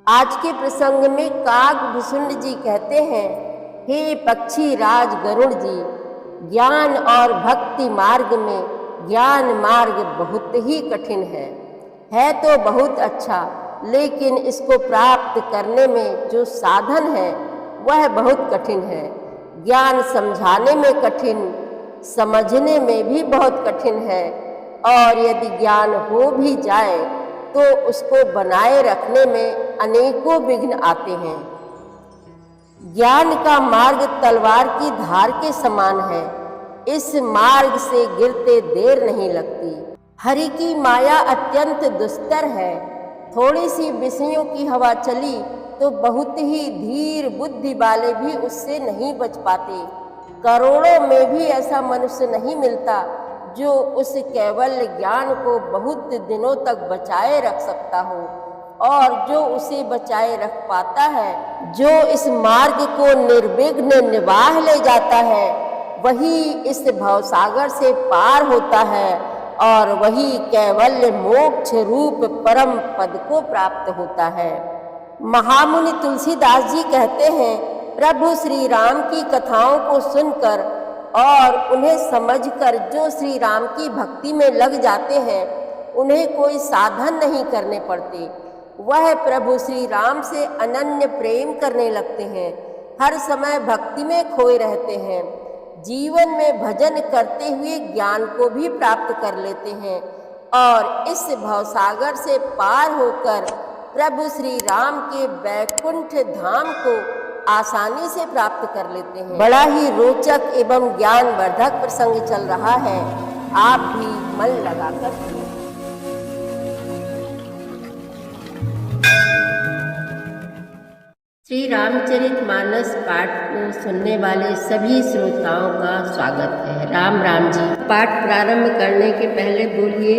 आज के प्रसंग में काकभूषुंड जी कहते हैं, हे पक्षी राज गरुड़ जी, ज्ञान और भक्ति मार्ग में ज्ञान मार्ग बहुत ही कठिन है तो बहुत अच्छा, लेकिन इसको प्राप्त करने में जो साधन है वह बहुत कठिन है। ज्ञान समझाने में कठिन, समझने में भी बहुत कठिन है, और यदि ज्ञान हो भी जाए तो उसको बनाए रखने में अनेकों विघ्न आते हैं। ज्ञान का मार्ग तलवार की धार के समान है, इस मार्ग से गिरते देर नहीं लगती। हरि की माया अत्यंत दुस्तर है, थोड़ी सी विषयों की हवा चली तो बहुत ही धीर बुद्धि वाले भी उससे नहीं बच पाते। करोड़ों में भी ऐसा मनुष्य नहीं मिलता जो उस कैवल्य ज्ञान को बहुत दिनों तक बचाए रख सकता हो, और जो उसे बचाए रख पाता है, जो इस मार्ग को निर्विघ्न निभाह ले जाता है, वही इस भवसागर से पार होता है और वही कैवल्य मोक्ष रूप परम पद को प्राप्त होता है। महामुनि तुलसीदास जी कहते हैं, प्रभु श्री राम की कथाओं को सुनकर और उन्हें समझकर जो श्री राम की भक्ति में लग जाते हैं, उन्हें कोई साधन नहीं करने पड़ते। वह प्रभु श्री राम से अनन्य प्रेम करने लगते हैं, हर समय भक्ति में खोए रहते हैं, जीवन में भजन करते हुए ज्ञान को भी प्राप्त कर लेते हैं, और इस भवसागर से पार होकर प्रभु श्री राम के वैकुंठ धाम को आसानी से प्राप्त कर लेते हैं। बड़ा ही रोचक एवं ज्ञानवर्धक प्रसंग चल रहा है, आप भी मन लगाकर सुनिए। श्री रामचरितमानस पाठ को सुनने वाले सभी श्रोताओं का स्वागत है। राम राम जी। पाठ प्रारंभ करने के पहले बोलिए,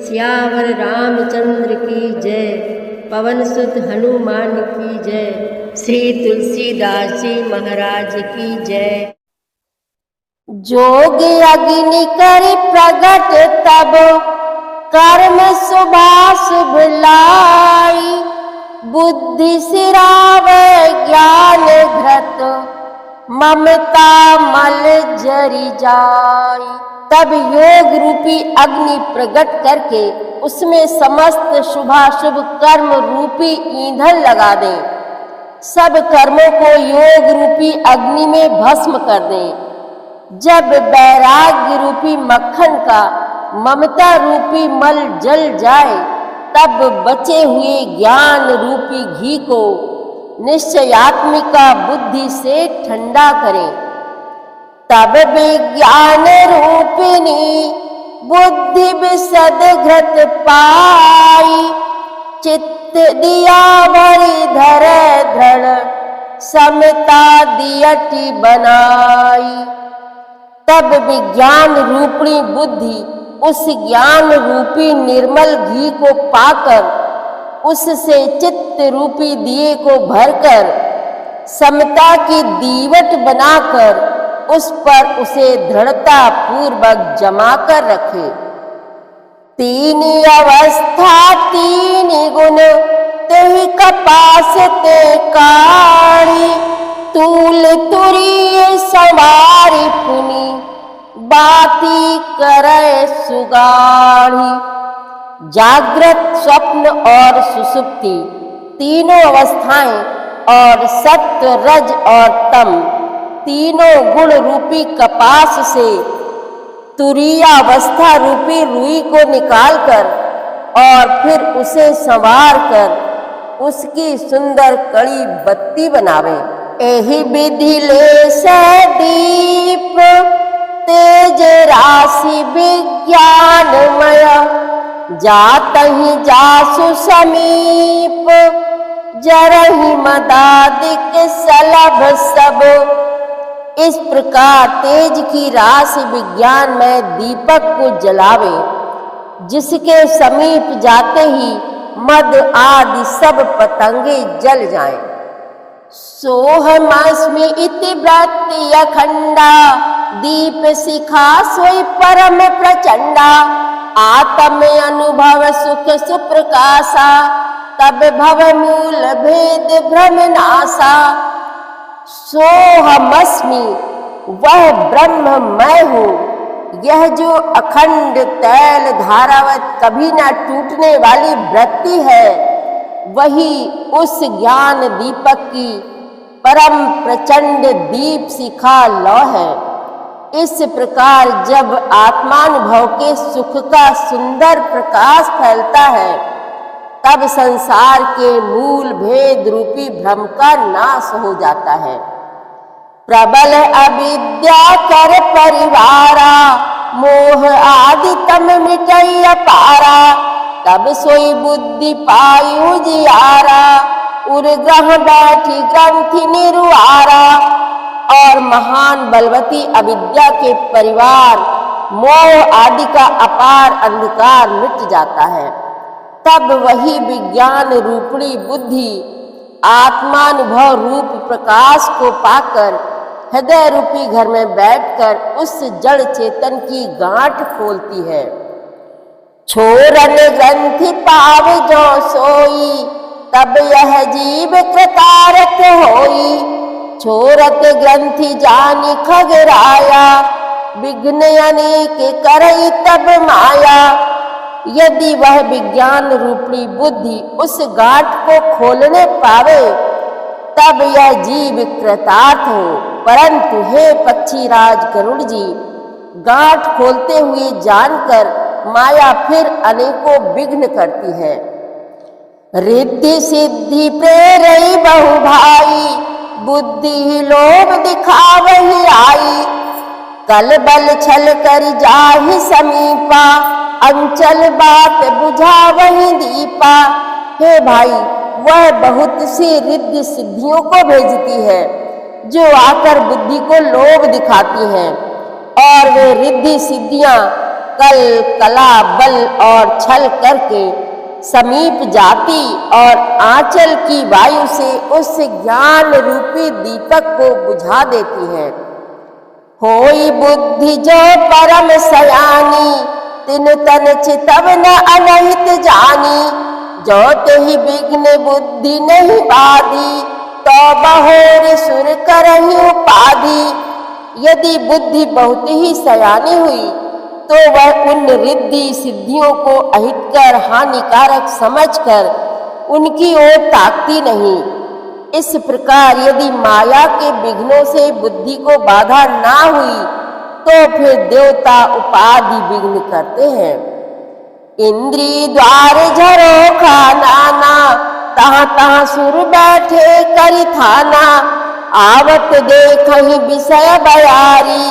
सियावर रामचंद्र की जय, पवन सुत हनुमान की जय, श्री तुलसीदास जी महाराज की जय। जोग अग्नि कर प्रगट तब, कर्म शुभा शुभ लाई, बुद्धि सिरावे ज्ञान घृत, ममता मल जरी जाई। तब योग रूपी अग्नि प्रकट करके उसमें समस्त शुभाशुभ कर्म रूपी ईंधन लगा दें, सब कर्मों को योग रूपी अग्नि में भस्म कर दें। जब वैराग्य रूपी मक्खन का ममता रूपी मल जल जाए, तब बचे हुए ज्ञान रूपी घी को निश्चयात्मिका बुद्धि से ठंडा करें। तब विज्ञान रूपिणी बुद्धि विशद घृत पाई, चित्त दिया भरी धर धड़, समता दियटी बनाई। तब विज्ञान रूपिणी बुद्धि उस ज्ञान रूपी निर्मल घी को पाकर उससे चित्त रूपी दिए को भरकर समता की दीवट बनाकर उस पर उसे दृढ़ता पूर्वक जमा कर रखे। तीन अवस्था तीन गुण तेहि कपास ते काढ़ी, तूल तुरीय सवारी पुनि, बाती करे सुगाढ़ी। जागृत, स्वप्न और सुषुप्ति तीनों अवस्थाएं और सत्व, रज और तम तीनों गुण रूपी कपास से तुरीयावस्था रूपी रुई को निकालकर और फिर उसे संवार कर उसकी सुंदर कड़ी बत्ती बनावे। एहि विधि ले से दीप, तेज राशि विज्ञानमय, जातहि जासु समीप, जरहि मदादिक सलभ सब। इस प्रकार तेज की राशि विज्ञान में दीपक को जलावे, जिसके समीप जाते ही मद आदि सब पतंगे जल जाएं। सोहमस्मि इति वृत्ति अखंडा, दीप शिखा सोई परम प्रचंडा, आत्म अनुभव सुख सुप्रकाशा, तब भव मूल भेद भ्रम नासा। सोहमस्मि वह ब्रह्म मैं हूँ। यह जो अखंड तैल धारावत कभी ना टूटने वाली वृत्ति है, वही उस ज्ञान दीपक की परम प्रचंड दीप शिखा लौ है। इस प्रकार जब आत्मानुभव के सुख का सुंदर प्रकाश फैलता है, तब संसार के मूल भेद रूपी भ्रम का नाश हो जाता है। प्रबल अविद्या कर परिवारा, मोह आदि तम मिटई अपारा। तब सोई बुद्धि पाई उजियारा, उर्ग्रह बैठी ग्रंथि निरुआरा। और महान बलवती अविद्या के परिवार मोह आदि का अपार अंधकार मिट जाता है। तब वही विज्ञान रूपणी बुद्धि आत्मानुभव रूप प्रकाश को पाकर हृदय रूपी घर में बैठकर उस जड़ चेतन की गांठ खोलती है। छोरन ग्रंथि पाव जो सोई, तब यह जीव कृतार्थ होई। छोरत ग्रंथि जानी खगराया, विघ्न अनेक करई तब माया। यदि वह विज्ञान रूपी बुद्धि उस गांठ को खोलने पावे, तब यह जीव कृतार्थ हो। परंतु हे पक्षीराज गरुड़ जी, गांठ खोलते हुए जानकर माया फिर अनेकों विघ्न करती है। रिद्धि सिद्धि प्रेरई बहु भाई, बुद्धि लोभ दिखावही आई। कल बल छल कर जाहि समीपा, अंचल बात बुझावही दीपा। हे भाई, वह बहुत सी रिद्धि सिद्धियों को भेजती है, जो आकर बुद्धि को लोभ दिखाती हैं, और वे रिद्धि सिद्धियां कल कला बल और छल करके समीप जाती और आंचल की वायु से उस ज्ञान रूपी दीपक को बुझा देती है। होई बुद्धि जो परम सयानी, तिन तन चितव न अनहित जानी। जो तेहि विघ्न बुद्धि नहीं बाधी, तो बहोर सुर करहि उपाधि। यदि बुद्धि बहुत ही सयानी हुई, तो वह उन रिद्धि सिद्धियों को अहितकर हानिकारक समझकर उनकी ओर ताकती नहीं। इस प्रकार यदि माया के विघ्नों से बुद्धि को बाधा ना हुई, तो फिर देवता उपाधि विघ्न करते हैं। इंद्री द्वार झरोखा नाना, तहाँ तहाँ सुर बैठे करि थाना। आवत देखहि विषय बयारी,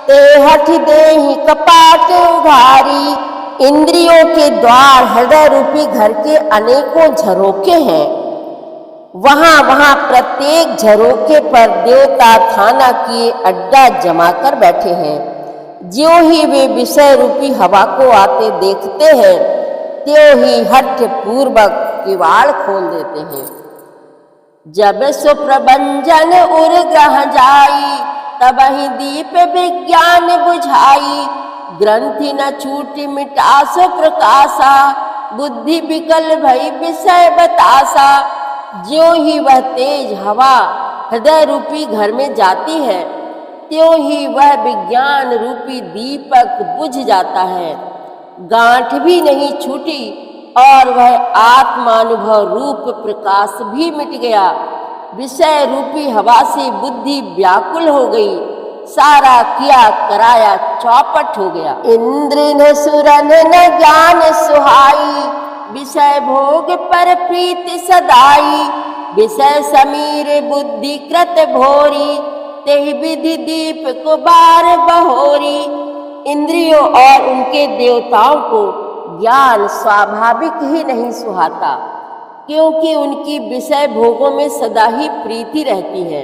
ते हठ देहि कपाट उघारी। इंद्रियों के द्वार हृदय रूपी घर के अनेकों झरोखे हैं। वहां वहां प्रत्येक झरोखे पर देवता थाना किए अड्डा जमा कर बैठे हैं। ज्यों ही वे विषय रूपी हवा को आते देखते हैं, त्यों ही हठ पूर्वक किवाड़ खोल देते हैं। जब सुप्रभंजन उर्ग्रह जाई, तबहि दीप विज्ञान बुझाई। ग्रंथि न छूटि मिटास प्रकाशा, बुद्धि विकल भई विषय बतासा। ज्यों ही वह तेज हवा हृदय रूपी घर में जाती है, त्यों ही वह विज्ञान रूपी दीपक बुझ जाता है। गांठ भी नहीं छूटी और वह आत्मानुभव रूप प्रकाश भी मिट गया। विषय रूपी हवा से बुद्धि व्याकुल हो गई, सारा किया कराया चौपट हो गया। इंद्र न सुरन न ज्ञान सुहाई, विषय भोग पर प्रीति सदाई। विषय समीर बुद्धि कृत भोरी, तेहि विधि दीप को बार बहोरी। इंद्रियों और उनके देवताओं को ज्ञान स्वाभाविक ही नहीं सुहाता, क्योंकि उनकी विषय भोगों में सदा ही प्रीति रहती है,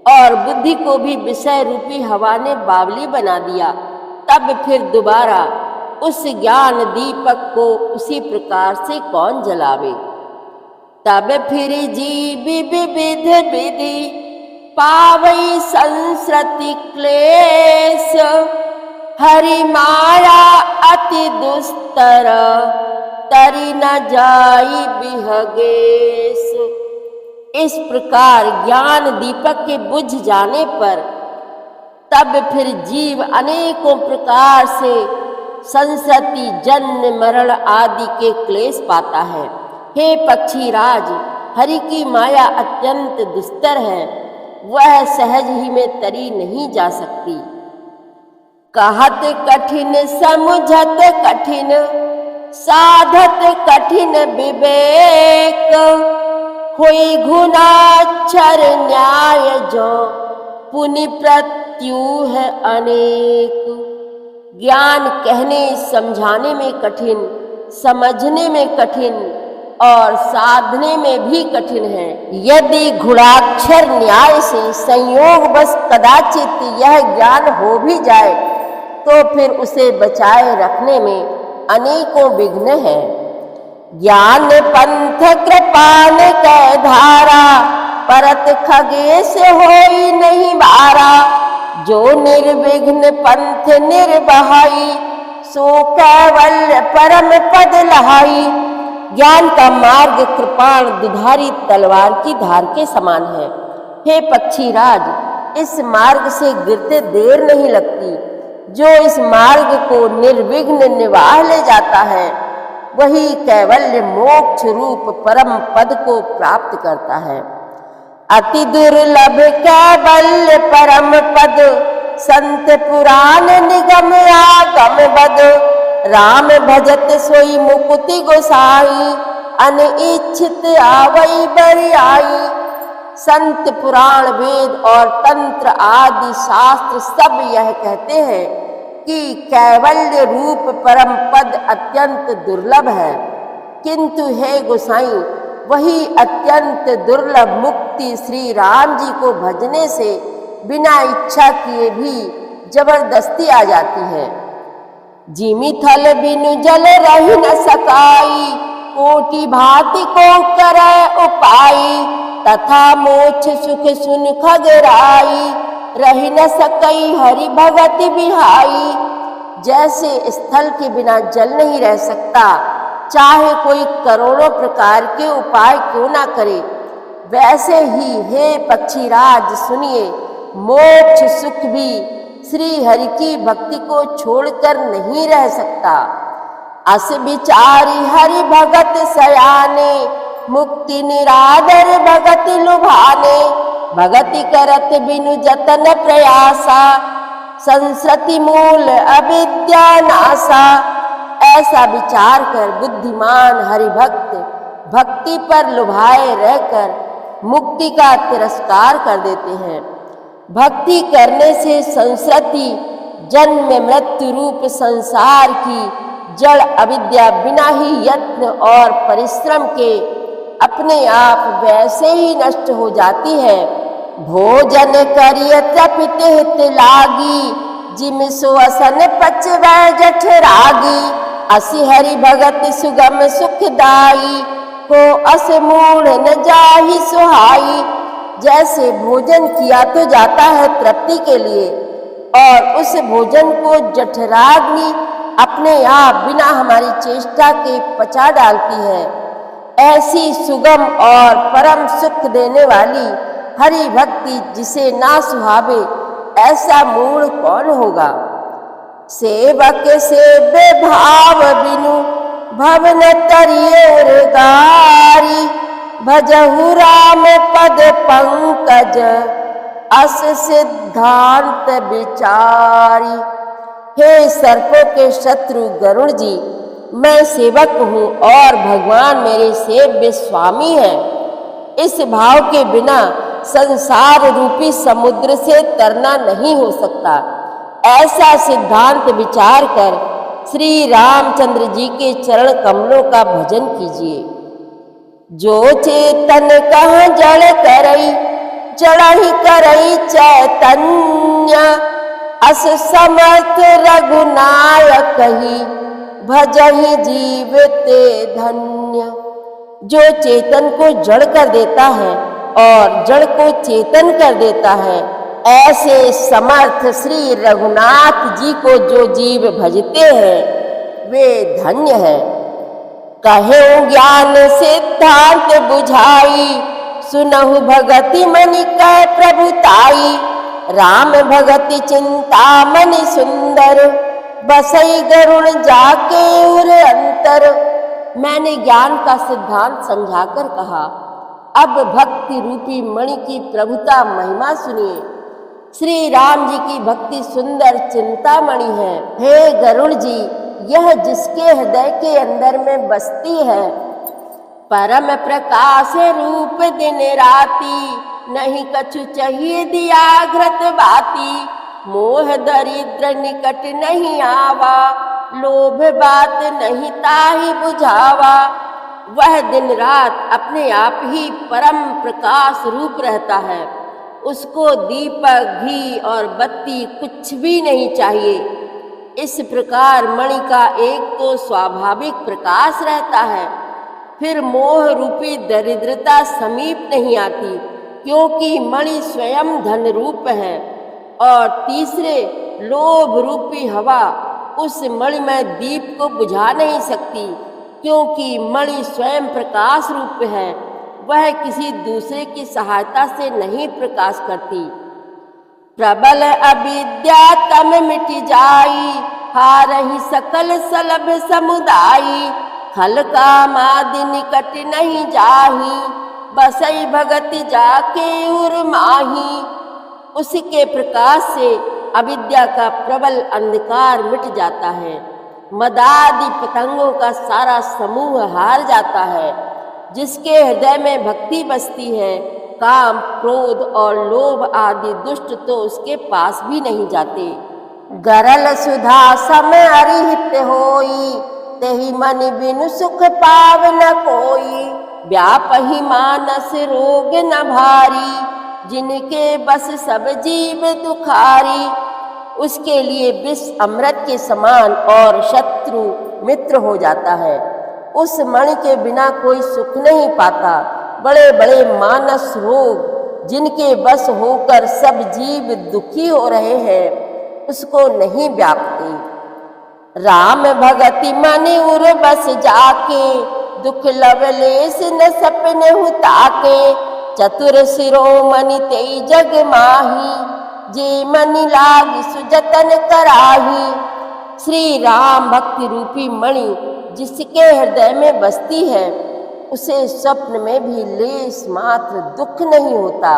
और बुद्धि को भी विषय रूपी हवा ने बावली बना दिया। तब फिर दोबारा उस ज्ञान दीपक को उसी प्रकार से कौन जलावे। तब फिर जीव विविध विधि, पावई संसृति क्लेश। हरि माया अति दुस्तर, तरी न जाई बिहगेस। इस प्रकार ज्ञान दीपक के बुझ जाने पर तब फिर जीव अनेकों प्रकार से संसति, जन्म, मरण आदि के क्लेश पाता है। हे पक्षीराज, हरि की माया अत्यंत दुस्तर है, वह सहज ही में तरी नहीं जा सकती। कहत कठिन समझत कठिन, साधत कठिन विवेक, हुई गुणाक्षर न्याय जो पुनि प्रत्यु है अनेक। ज्ञान कहने समझाने में कठिन, समझने में कठिन और साधने में भी कठिन है। यदि गुणाक्षर न्याय से संयोग बस कदाचित यह ज्ञान हो भी जाए तो फिर उसे बचाए रखने में अनेकों विघ्न है। ज्ञान पंथ कृपान कै धारा, परत खगेश होई नहीं बारा। जो निर्विघ्न पंथ निर्बहाई, सो कैवल्य परम पद लहाई। ज्ञान का मार्ग कृपाण दुधारी तलवार की धार के समान है। हे पक्षीराज, इस मार्ग से गिरते देर नहीं लगती। जो इस मार्ग को निर्विघ्न निवाह ले जाता है वही कैवल्य मोक्ष रूप परम पद को प्राप्त करता है। अति दुर्लभ कैवल्य परम पद, संत पुराण निगम आगम बद। राम भजत सोई मुकुति गोसाई, अनिच्छित आवई बरियाई। संत पुराण वेद और तंत्र आदि शास्त्र सब यह कहते हैं कि कैवल्य रूप परम पद अत्यंत दुर्लभ है, किंतु हे गोसाई, वही अत्यंत दुर्लभ मुक्ति श्री राम जी को भजने से बिना इच्छा किए भी जबरदस्ती आ जाती है। जिमि थल बिनु जल रही न सकाई, कोटि भांति को करे उपाई। तथा मोक्ष सुख सुन खगराई, रही न सकई हरि भगति बिहाई। जैसे स्थल के बिना जल नहीं रह सकता, चाहे कोई करोड़ों प्रकार के उपाय क्यों ना करे, वैसे ही हे पक्षीराज सुनिए, मोक्ष सुख भी श्री हरि की भक्ति को छोड़कर नहीं रह सकता। अस विचारी हरि भगत सयाने, मुक्ति निरादर भगति लुभाने। भगति करत बिनु जतन प्रयासा, संसृति मूल अविद्या नासा। ऐसा विचार कर बुद्धिमान हरिभक्त भक्ति पर लुभाए रहकर मुक्ति का तिरस्कार कर देते हैं। भक्ति करने से संसृति, जन्म मृत्यु रूप संसार की जड़ अविद्या बिना ही यत्न और परिश्रम के अपने आप वैसे ही नष्ट हो जाती है। भोजन करिय तपित हित लागी, जिम सुअसन पचवै जठरागी। असि हरि भगत सुगम सुखदाई, को अस मूढ़ न जाहि सुहाई। जैसे भोजन किया तो जाता है तृप्ति के लिए, और उस भोजन को जठराग्नि अपने आप बिना हमारी चेष्टा के पचा डालती है, ऐसी सुगम और परम सुख देने वाली हरि भक्ति जिसे ना सुहावे, ऐसा मूढ़ कौन होगा। सेवक सेव्य भाव बिनु, भवन तरियर गारी। भजहु राम पद पंकज, अस सिद्धांत विचारी। हे सर्पों के शत्रु गरुड़ जी, मैं सेवक हूँ और भगवान मेरे सेव्य स्वामी हैं। इस भाव के बिना संसार रूपी समुद्र से तरना नहीं हो सकता। ऐसा सिद्धांत विचार कर श्री रामचंद्र जी के चरण कमलों का भजन कीजिए। जो चेतन कहाँ जड़ करई, जड़ा ही करई चैतन्य। अस समर्थ रघुनायक ही, भजहि जीवते धन्य। जो चेतन को जड़ कर देता है और जड़ को चेतन कर देता है, ऐसे समर्थ श्री रघुनाथ जी को जो जीव भजते हैं वे धन्य है। कहे ज्ञान सिद्धांत बुझाई, सुनहु भगति मनि कह प्रभुताई। राम भगति चिंता मनि सुंदर, बसई गरुण जाके उर अंतर। मैंने ज्ञान का सिद्धांत समझाकर कहा, अब भक्ति रूपी मणि की प्रभुता महिमा सुनिए। श्री राम जी की भक्ति सुंदर चिंतामणि है। हे गरुड़ जी, यह जिसके हृदय के अंदर में बसती है, परम प्रकाश रूप दिन राती, नहीं कछु चाहिए दिया घृत बाती। मोह दरिद्र निकट नहीं आवा, लोभ बात नहीं ताहि बुझावा। वह दिन रात अपने आप ही परम प्रकाश रूप रहता है, उसको दीपक घी और बत्ती कुछ भी नहीं चाहिए। इस प्रकार मणि का एक तो स्वाभाविक प्रकाश रहता है, फिर मोह रूपी दरिद्रता समीप नहीं आती, क्योंकि मणि स्वयं धन रूप है। और तीसरे, लोभ रूपी हवा उस मणिमय दीप को बुझा नहीं सकती, क्योंकि मणि स्वयं प्रकाश रूप है, वह किसी दूसरे की सहायता से नहीं प्रकाश करती। प्रबल अविद्या तम मिट जाई, हारहि सकल सलभ समुदायी। खल कामादि निकट नहीं जाही, बसई भगति जाके उर माही। उसके प्रकाश से अविद्या का प्रबल अंधकार मिट जाता है, मदादि पतंगों का सारा समूह हार जाता है। जिसके हृदय में भक्ति बसती है, काम क्रोध और लोभ आदि दुष्ट तो उसके पास भी नहीं जाते। गरल सुधा सम अरिहित होई, तेहि मन बिनु सुख पाव न कोई। व्यापहि मानस रोग न भारी, जिनके बस सब जीव दुखारी। उसके लिए विष अमृत के समान और शत्रु मित्र हो जाता है। उस मणि के बिना कोई सुख नहीं पाता। बड़े बड़े मानस रोग जिनके बस होकर सब जीव दुखी हो रहे हैं, उसको नहीं व्यापते। राम भगति मनि उर बस जाके, दुख लवलेस न सपने हुताके। चतुर शिरोमणि तेई जग माही, जे मनि लाग सुजतन कराही। श्री राम भक्ति रूपी मणि जिसके हृदय में बसती है, उसे स्वप्न में भी लेस मात्र दुख नहीं होता।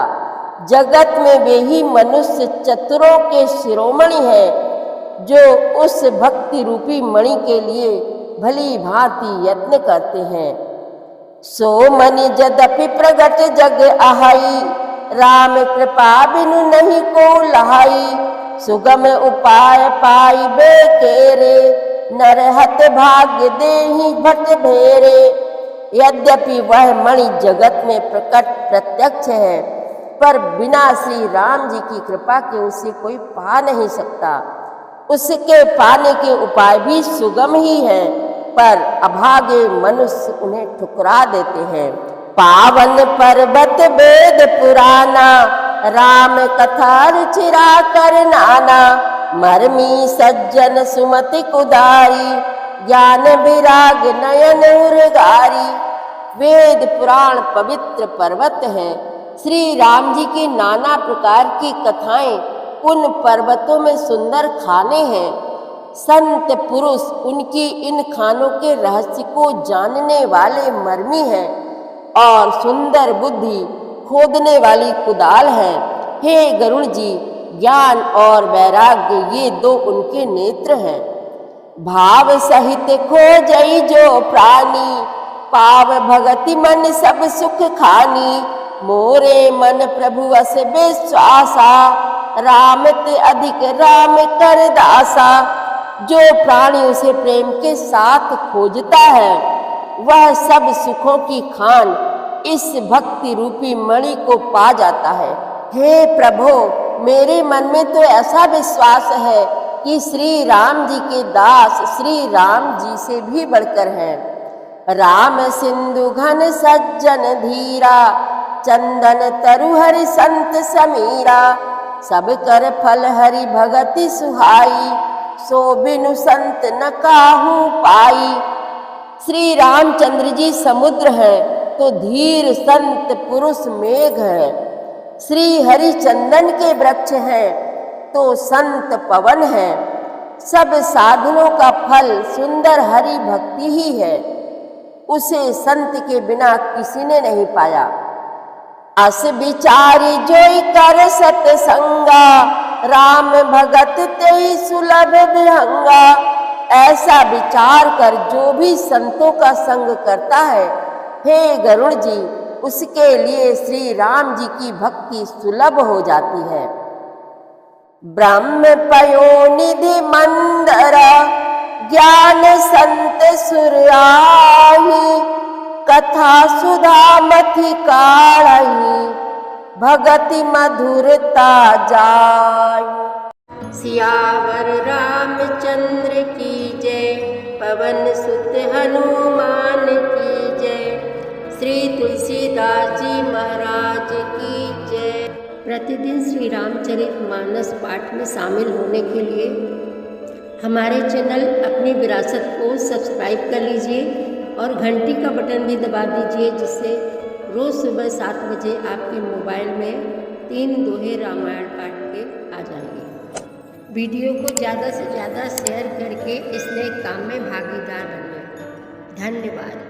जगत में वे ही मनुष्य चतुरों के शिरोमणि हैं, जो उस भक्ति रूपी मणि के लिए भली भांति यत्न करते हैं। सो मनि यद्यपि प्रगट जग आहाई, राम कृपा बिनु नहीं को लहाई। सुगम उपाय पाई बेकेरे, नरहत भाग्य देहि भट भेरे। यद्यपि वह मणि जगत में प्रकट प्रत्यक्ष है, पर बिना श्री राम जी की कृपा के उसे कोई पा नहीं सकता। उसके पाने के उपाय भी सुगम ही हैं, पर अभागे मनुष्य उन्हें ठुकरा देते हैं। पावन पर्वत वेद पुराना, राम कथा रुचिरा कर नाना। मर्मी सज्जन सुमति कुदारी, ज्ञान विराग नयन उर्गारी। वेद पुराण पवित्र पर्वत हैं। श्री राम जी की नाना प्रकार की कथाएं उन पर्वतों में सुंदर खाने हैं। संत पुरुष उनकी इन खानों के रहस्य को जानने वाले मर्मी हैं, और सुंदर बुद्धि खोदने वाली कुदाल है। हे गरुड़ जी, ज्ञान और वैराग्य ये दो उनके नेत्र हैं। भाव सहित खोजई जो प्राणी, पाव भगति मन सब सुख खानी। मोरे मन प्रभु अस विश्वासा, राम ते अधिक राम कर दासा। जो प्राणी उसे प्रेम के साथ खोजता है, वह सब सुखों की खान इस भक्ति रूपी मणि को पा जाता है। हे प्रभु, मेरे मन में तो ऐसा विश्वास है कि श्री राम जी के दास श्री राम जी से भी बढ़कर हैं। राम सिंधु घन सज्जन धीरा, चंदन तरु हरि संत समीरा। सब कर फल हरि भगति सुहाई, सो बिनु संत न काहू पाई। श्री रामचंद्र जी समुद्र है तो धीर संत पुरुष मेघ है। श्री हरिचंदन के वृक्ष हैं तो संत पवन है। सब साधनों का फल सुंदर हरि भक्ति ही है। उसे संत के बिना किसी ने नहीं पाया। अस विचारी जोई कर सतसंगा, राम भगत तेई सुलभ विहंगा। ऐसा विचार कर जो भी संतों का संग करता है, हे गरुड़ जी, उसके लिए श्री राम जी की भक्ति सुलभ हो जाती है। ब्रह्म पयोनिधि मंदरा, ज्ञान संत सुराही। कथा सुधा मथि काढ़ी, भगति मधुरता जाई। सियावर रामचंद्र की जय, पवन सुत हनुमान की जय। श्री तुलसीदास जी महाराज की जय। प्रतिदिन श्री रामचरितमानस पाठ में शामिल होने के लिए हमारे चैनल अपनी विरासत को सब्सक्राइब कर लीजिए और घंटी का बटन भी दबा दीजिए, जिससे रोज़ सुबह 7 बजे आपके मोबाइल में 3 दोहे रामायण पाठ के आ जाएंगे। वीडियो को ज़्यादा से ज़्यादा शेयर करके इस नए काम में भागीदार बनिए। धन्यवाद।